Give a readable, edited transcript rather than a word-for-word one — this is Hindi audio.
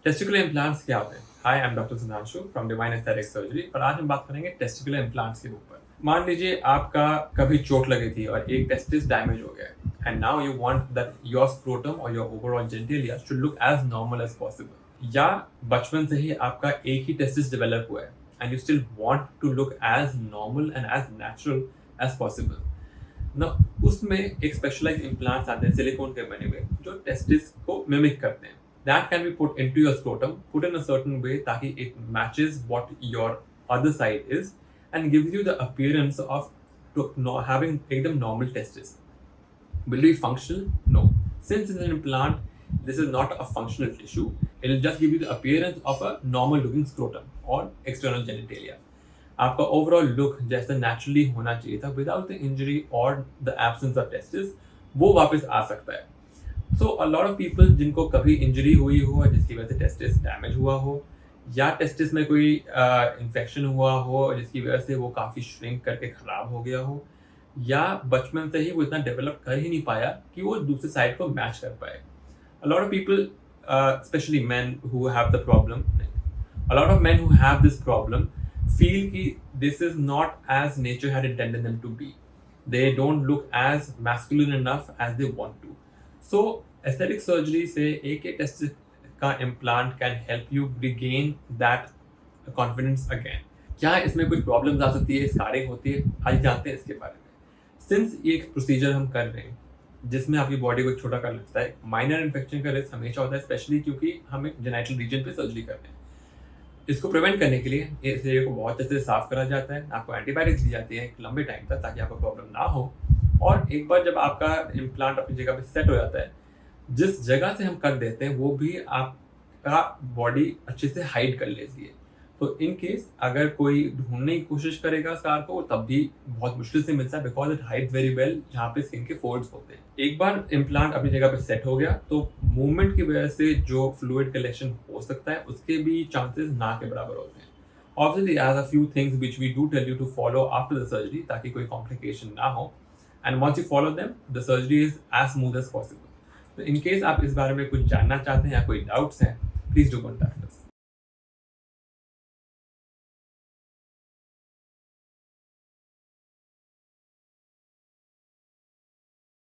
टेस्टिकुलर इम्प्लांट्स क्या होते हैं? Hi, I am doctor Sudhanshu from Divine Aesthetic Surgery और आज हम बात करेंगे टेस्टिकुलर इम्प्लांट्स के ऊपर। मान लीजिए आपका कभी चोट लगी थी और एक टेस्टिस डैमेज हो गया and now you want that your scrotum और your overall genitalia should look as normal as possible. या बचपन से ही आपका एक ही टेस्टिस डेवलप हुआ है and you still want to look as normal and as natural as possible. ना उसमें एक स्पेशलाइज्ड इम्प्लांट्स आते हैं सिलिकॉन के बने हुए जो टेस्टिस को मिमिक करते हैं। That can be put into your scrotum, put in a certain way ताकि it matches what your other side is and gives you the appearance of having एकदम normal testis. Will it be functional? No. Since it's an implant, this is not a functional tissue. It will just give you the appearance of a normal looking scrotum or external genitalia. आपका overall look जैसा naturally होना चाहिए था without the injury or the absence of testis, वो वापस आ सकता है। सो अ लॉट ऑफ पीपल जिनको कभी इंजरी हुई हो जिसकी वजह से टेस्टिस डैमेज हुआ हो या टेस्टिस में कोई इन्फेक्शन हुआ हो जिसकी वजह से वो काफ़ी श्रिंक करके ख़राब हो गया हो या बचपन से ही वो इतना डेवलप कर ही नहीं पाया कि वो दूसरे साइड को मैच कर पाए। A lot of people specially man who have the problem a lot of man who have this problem feel कि this is not as nature had intended them to be. They don't look as masculine enough as they want to. So, aesthetic surgery से एक टेस्टिस का implant can help you regain that confidence again. क्या इसमें कुछ प्रॉब्लम्स आ सकती है, स्कारिंग होती है, आज जानते हैं इसके बारे में। सिंस ये एक प्रोसीजर हम कर रहे हैं जिसमें आपकी बॉडी को छोटा कर लगता है, माइनर इन्फेक्शन का रिस्क हमेशा होता है, स्पेशली क्योंकि हम एक जेनिटल रीजन पे सर्जरी कर रहे हैं। इसको प्रिवेंट करने के लिए इस एरिया को बहुत अच्छे से साफ करा जाता है, आपको एंटीबायोटिक्स दी जाती है एक लंबे टाइम तक ताकि आपको प्रॉब्लम ना हो। और एक बार जब आपका इम्प्लांट अपनी जगह पे सेट हो जाता है, जिस जगह से हम कर देते हैं वो भी आपका बॉडी अच्छे से हाइड कर लेती है। तो इन केस अगर कोई ढूंढने की कोशिश करेगा स्कार को तब भी बहुत मुश्किल से मिलता है because it hide very well जहाँ पे स्किन के फोल्ड्स होते हैं। एक बार इम्प्लांट अपनी जगह पे सेट हो गया तो मूवमेंट की वजह से जो फ्लूइड कलेक्शन हो सकता है उसके भी चांसेस ना के बराबर होते हैं। Obviously, as a few things which we do tell you to follow after the surgery ताकि कोई complication ना हो and once you follow them, the surgery is as smooth as possible. तो in case आप इस बारे में कुछ जानना चाहते हैं या कोई डाउट्स हैं, please do contact us.